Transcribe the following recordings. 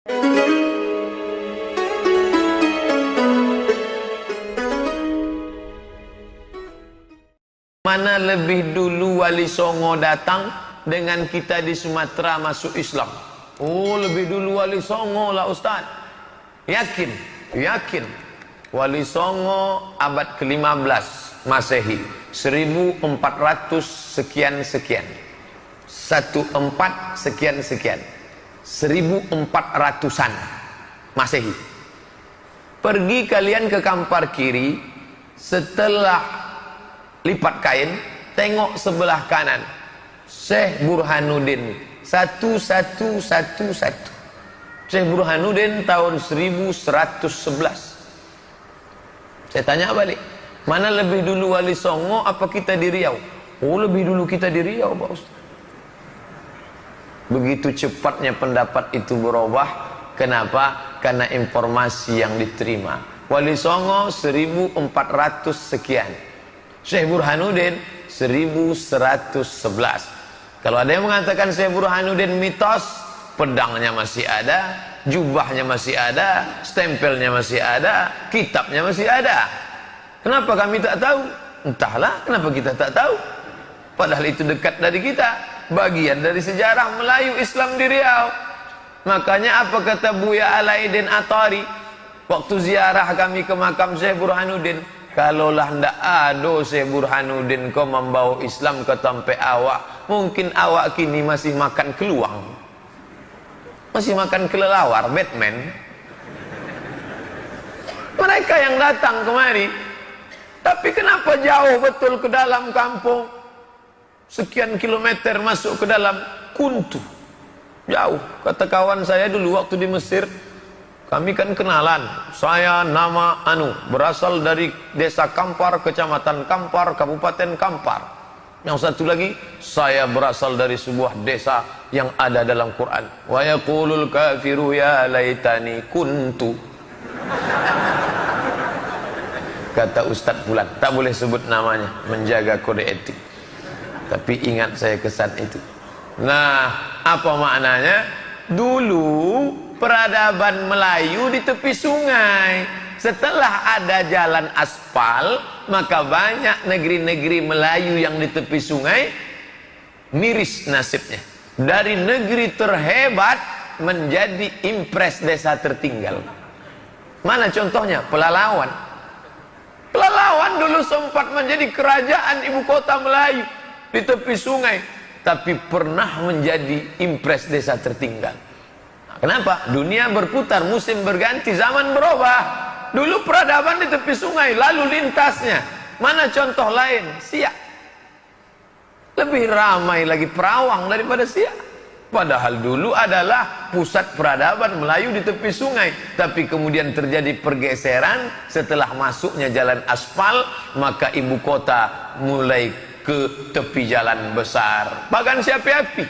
Mana lebih dulu Wali Songo datang dengan kita di Sumatera masuk Islam? Oh, lebih dulu Wali Songo lah Ustaz. Yakin? Yakin. Wali Songo abad ke-15 Masehi, 1400 sekian-sekian. 14 sekian-sekian. 1400-an Masehi. Pergi kalian ke Kampar Kiri, setelah lipat kain, tengok sebelah kanan, Syekh Burhanuddin, 1111. Syekh Burhanuddin tahun 1111. Saya tanya balik, mana lebih dulu Wali Songo apa kita di Riau? Oh, lebih dulu kita di Riau, Pak Ustaz. Begitu cepatnya pendapat itu berubah. Kenapa? Karena informasi yang diterima. Wali Songo 1400 sekian, Syekh Burhanuddin 1111. Kalau ada yang mengatakan Syekh Burhanuddin mitos, pedangnya masih ada, jubahnya masih ada, stempelnya masih ada, kitabnya masih ada. Kenapa kami tak tahu? Entahlah kenapa kita tak tahu. Padahal itu dekat dari kita, bagian dari sejarah Melayu Islam di Riau. Makanya apa kata Buya Alaidin Atari waktu ziarah kami ke makam Syekh Burhanuddin? Kalaulah ndak ada Syekh Burhanuddin kau membawa Islam ke tempat awak, mungkin awak kini masih makan keluang, masih makan kelelawar, Batman. Mereka yang datang kemari, tapi kenapa jauh betul ke dalam kampung, sekian kilometer masuk ke dalam Kuntu, jauh. Kata kawan saya dulu waktu di Mesir, kami kan kenalan, saya nama Anu, berasal dari desa Kampar, kecamatan Kampar, kabupaten Kampar. Yang satu lagi, saya berasal dari sebuah desa yang ada dalam Quran. Wa yaqulul kafiru ya laitani kuntu. Kata Ustadz Fulan, tak boleh sebut namanya, menjaga kode etik. Tapi ingat saya kesan itu. Nah, apa maknanya? Dulu peradaban Melayu di tepi sungai. Setelah ada jalan aspal, maka banyak negeri-negeri Melayu yang di tepi sungai miris nasibnya. Dari negeri terhebat menjadi impres desa tertinggal. Mana contohnya? Pelalawan. Pelalawan dulu sempat menjadi kerajaan ibu kota Melayu di tepi sungai, tapi pernah menjadi impres desa tertinggal. Kenapa? Dunia berputar, musim berganti, zaman berubah. Dulu peradaban di tepi sungai, lalu lintasnya. Mana contoh lain? Siak. Lebih ramai lagi Perawang daripada Siak. Padahal dulu adalah pusat peradaban Melayu di tepi sungai. Tapi kemudian terjadi pergeseran setelah masuknya jalan aspal, maka ibu kota mulai ke tepi jalan besar. Bagan Siapi-api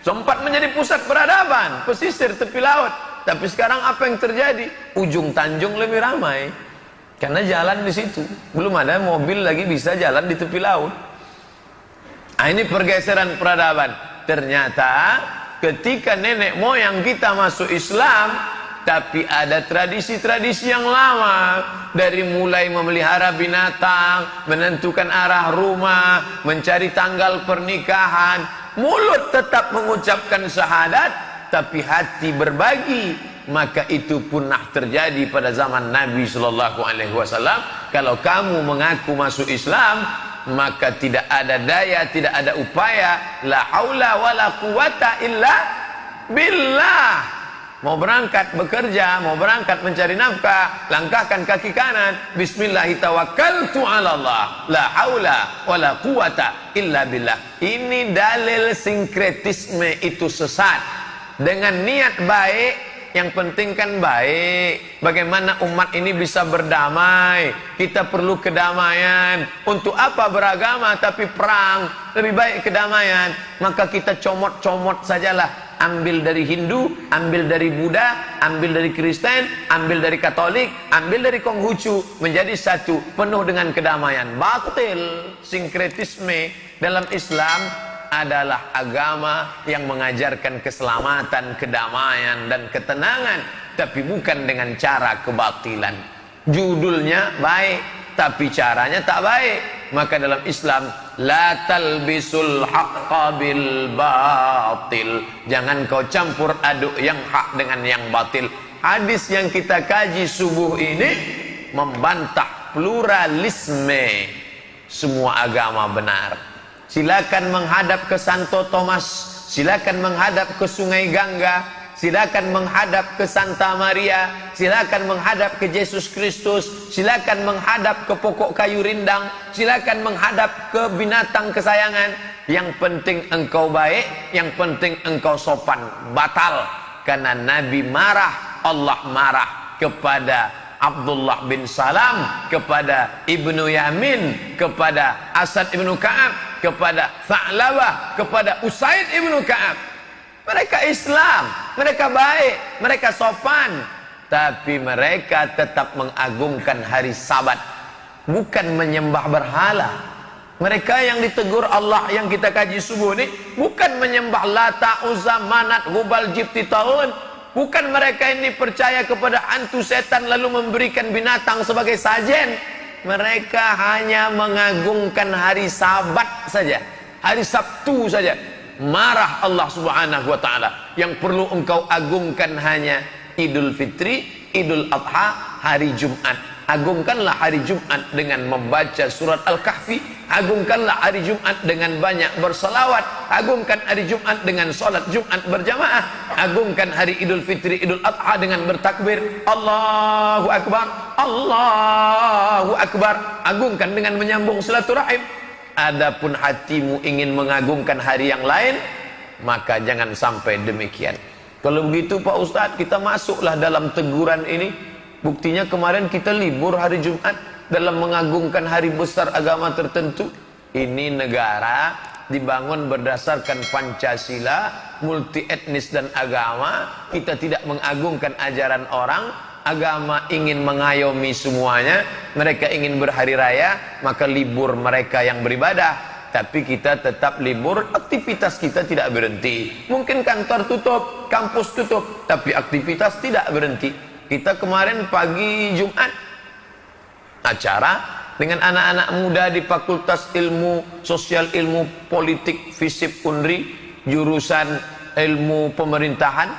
sempat menjadi pusat peradaban, pesisir tepi laut. Tapi sekarang apa yang terjadi? Ujung Tanjung lebih ramai karena jalan di situ. Belum ada mobil lagi bisa jalan di tepi laut. Nah, ini pergeseran peradaban. Ternyata ketika nenek moyang kita masuk Islam, tapi ada tradisi-tradisi yang lama. Dari mulai memelihara binatang, menentukan arah rumah, mencari tanggal pernikahan. Mulut tetap mengucapkan syahadat, tapi hati berbagi. Maka itu pernah terjadi pada zaman Nabi SAW. Kalau kamu mengaku masuk Islam, maka tidak ada daya, tidak ada upaya, la haula wala quwata illa billah. Mau berangkat bekerja, mau berangkat mencari nafkah, langkahkan kaki kanan, bismillahi tawakkaltu ala Allah, la haula wala quwata illa billah. Ini dalil sinkretisme itu sesat. Dengan niat baik, yang penting kan baik. Bagaimana umat ini bisa berdamai? Kita perlu kedamaian. Untuk apa beragama tapi perang? Lebih baik kedamaian. Maka kita comot-comot sajalah. Ambil dari Hindu, ambil dari Buddha, ambil dari Kristen, ambil dari Katolik, ambil dari Konghucu, menjadi satu, penuh dengan kedamaian. Batil sinkretisme dalam Islam adalah agama yang mengajarkan keselamatan, kedamaian, dan ketenangan, tapi bukan dengan cara kebatilan. Judulnya baik, tapi caranya tak baik. Maka dalam Islam, la talbisul haqqa bil batil, jangan kau campur aduk yang hak dengan yang batil. Hadis yang kita kaji subuh ini membantah pluralisme. Semua agama benar. Silakan menghadap ke Santo Thomas, silakan menghadap ke Sungai Gangga, silakan menghadap ke Santa Maria, silakan menghadap ke Yesus Kristus, silakan menghadap ke pokok kayu rindang, silakan menghadap ke binatang kesayangan. Yang penting engkau baik, yang penting engkau sopan. Batal, karena Nabi marah, Allah marah kepada Abdullah bin Salam, kepada Ibnu Yamin, kepada Asad ibnu Ka'ab, kepada Tha'labah, kepada Usaid ibnu Ka'ab. Mereka Islam, mereka baik, mereka sopan, tapi mereka tetap mengagungkan hari Sabat, bukan menyembah berhala. Mereka yang ditegur Allah yang kita kaji subuh ini bukan menyembah Lata, Uzza, Manat, Hubal, Jibti, Taun. Bukan mereka ini percaya kepada hantu setan lalu memberikan binatang sebagai sajen. Mereka hanya mengagungkan hari Sabat saja, hari Sabtu saja. Marah Allah Subhanahu wa ta'ala. Yang perlu engkau agungkan hanya Idul Fitri, Idul Adha, hari Jumat. Agungkanlah hari Jumat dengan membaca surat Al-Kahfi. Agungkanlah hari Jumat dengan banyak berselawat. Agungkan hari Jumat dengan solat Jumat berjamaah. Agungkan hari Idul Fitri, Idul Adha dengan bertakbir Allahu Akbar, Allahu Akbar. Agungkan dengan menyambung silaturahim. Adapun hatimu ingin mengagungkan hari yang lain, maka jangan sampai demikian. Kalau begitu Pak Ustadz, kita masuklah dalam teguran ini. Buktinya kemarin kita libur hari Jumat dalam mengagungkan hari besar agama tertentu. Ini negara dibangun berdasarkan Pancasila, multi etnis dan agama. Kita tidak mengagungkan ajaran orang. Agama ingin mengayomi semuanya. Mereka ingin berhari raya, maka libur mereka yang beribadah. Tapi kita tetap libur, aktivitas kita tidak berhenti. Mungkin kantor tutup, kampus tutup, tapi aktivitas tidak berhenti. Kita kemarin pagi Jumat acara dengan anak-anak muda di Fakultas Ilmu Sosial, Ilmu Politik, FISIP, UNRI, jurusan Ilmu Pemerintahan,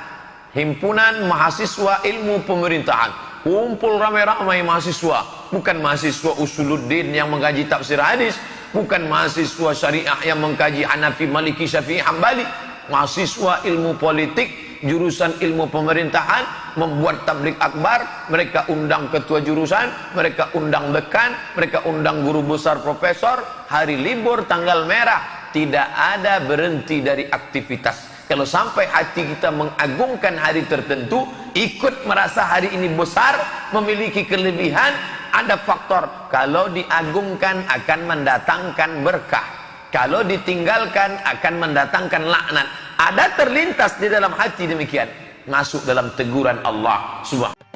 Himpunan Mahasiswa Ilmu Pemerintahan. Kumpul ramai-ramai mahasiswa, bukan mahasiswa Usuluddin yang mengkaji tafsir hadis, bukan mahasiswa syariah yang mengkaji Hanafi, Maliki, Syafi'i, Hambali. Mahasiswa ilmu politik, jurusan ilmu pemerintahan, membuat tablik akbar. Mereka undang ketua jurusan, mereka undang dekan, mereka undang guru besar, profesor. Hari libur, tanggal merah, tidak ada berhenti dari aktivitas. Kalau sampai hati kita mengagungkan hari tertentu, ikut merasa hari ini besar, memiliki kelebihan, ada faktor. Kalau diagungkan akan mendatangkan berkah, kalau ditinggalkan akan mendatangkan laknat. Ada terlintas di dalam hati demikian, masuk dalam teguran Allah Subhanahu